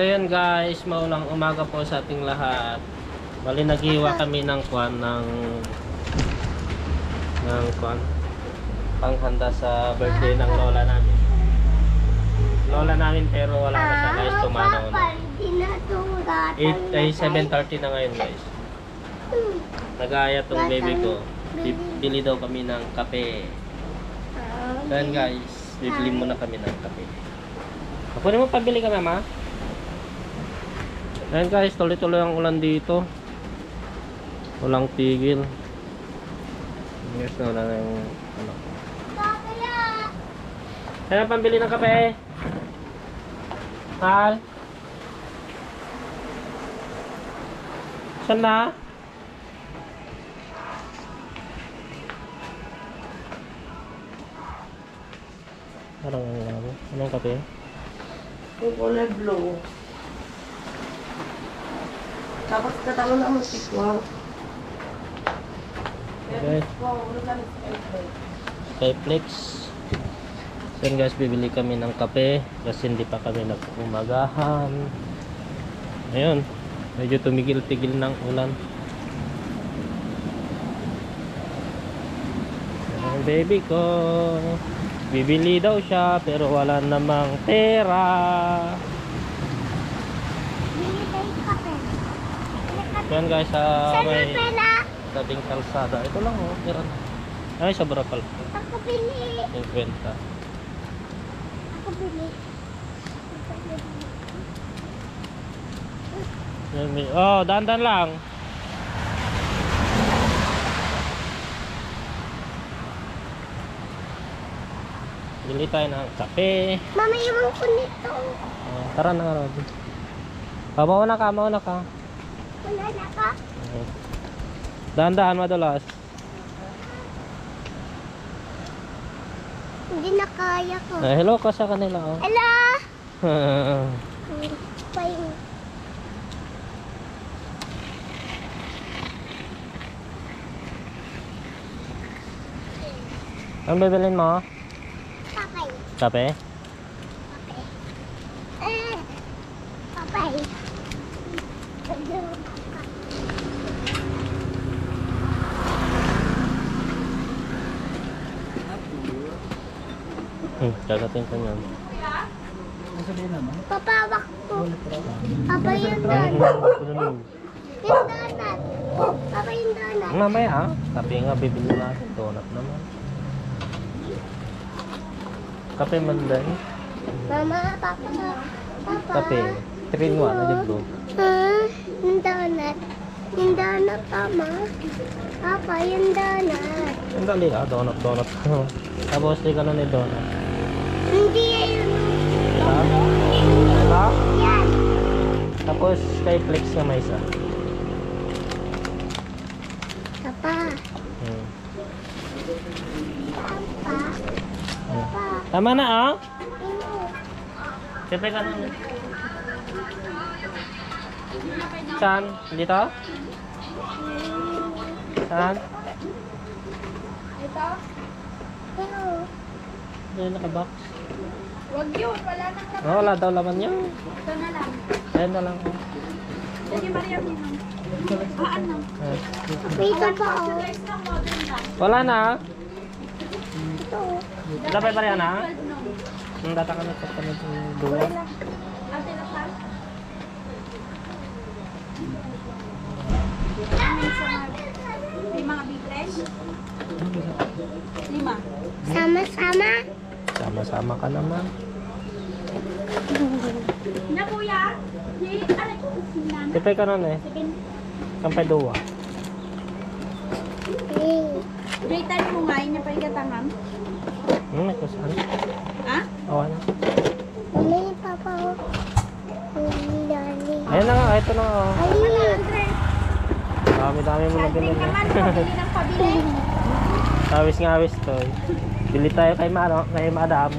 So yun guys, maulang umaga po sa ating lahat. Bali naghiwa kami ng panghanda sa birthday ng lola namin. Lola namin pero wala na siya guys, tumanaw na. 7:30 na ngayon guys. Nag-aaya tong baby ko. Bili daw kami ng kape. Then guys, bibili muna kami ng kape. Ako naman pabili ka mama. Then guys, tuloy-tuloy ang ulan dito. Walang tigil. Yes, wala na yung ano. Kaya pambili ng kape. Mahal. Saan na? Parang ano? Anong kape? Yung kulay blue. Tapos katalo na mo tikwa. Okay. Skyflex. Then guys, bibili kami ng kape kasi hindi pa kami nag-umagahan. Ayun, medyo tumigil-tigil ng ulan. Ang baby ko, bibili daw siya pero wala namang pera. Yan guys, sa may tabing kalsada. Ito lang oh, pera. Ay, sobra pala. Ako bili. 50. Ako bili. Oh, dandan lang. Bili tayo ng kape. Mama, iwan ko nito. Tara na nga, Robby. Mauna ka, mauna ka. Wala na ka? Dahan-dahan madulas. Hindi na kaya ko. Hello ka sa kanila, oh. Hello! Paing. Ano bibilin mo? Papay. Kape? Papay. Kagatin ko niyan. Papawak ko. Papa yung donut. Yung donut. Papa yung donut. Mamaya, kape nga bibili natin. Donut naman. Kape man din. Mama, papa. Papa. Kape. 3-in-1 na dito. Yung donut. Yung donut, mama. Papa, yung donut. Ang dali donut. Tapos di ka na ni donut. Hindi yun. Ito? Yan. Tapos kay Flex nga may isa. Papa. Papa. Papa. Tama na ah. Ino. Siyempre ka na. Saan? Dito? Saan? Ito? Ino. Diyan naka-box. Wag yun. Wala nang laman. Oh, wala daw laman niya. Ito na lang. Ayan na lang. Sige, Maria. Ano? Ah. Ito pa oh. Wala na. Ito. Dapat pa rin na. Ang data ka na sa kanil duwa. Ate na pa? May mga big red? 5. Sama-sama? Sama-sama ka naman. Na kuya? Siyempre ka nun eh. Kampay duwa. Raytan mo nga, yun yung pagkatangam. Ito saan? Ha? Awa na. Mami, papa ko. Ayan na nga, ito na nga. Oh. Ay! Dami-dami mo na Sandring binili. naman, pabili ng pabili. Awis nga awis to. Bili tayo kay Madam.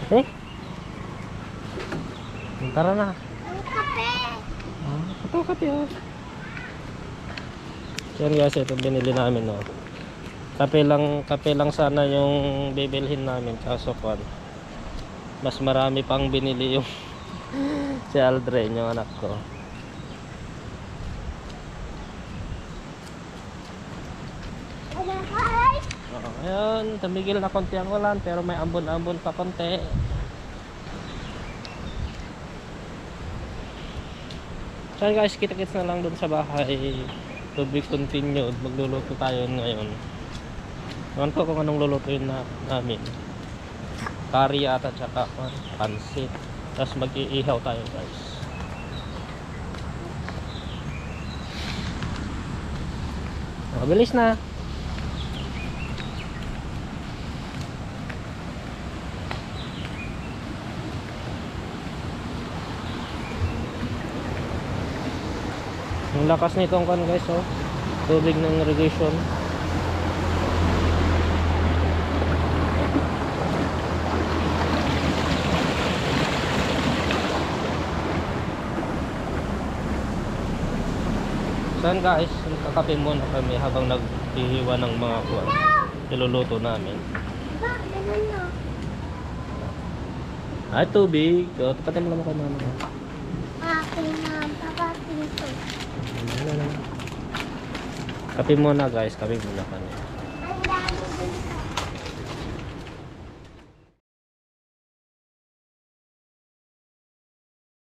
Eh? Tara na. Ang kape! Ito kape oh. Yan guys, ito binili namin oh. Kape lang sana yung bibilhin namin kaso kwan. Mas marami pang binili yung si Aldrin, yung anak ko. Ayun, tumigil na konti ang ulan pero may ambon-ambon pa konti. So guys, kita-kits na lang dun sa bahay. To be continued. Magluluto tayo ngayon. Ewan ko kung anong lulutuin namin. Curry ata tsaka pansit. Tapos mag-iihaw tayo guys. Mabilis na. Ang lakas nitong kan guys, oh. Tubig ng irrigation. Saan guys, kakape muna kami habang naghihiwa ng mga kuwan. Niluluto namin. Ba, ganun na. Ay, tubig. O, tapatin mo naman kay mama. Akin na, papatin ko. Kape muna guys, kape muna kami.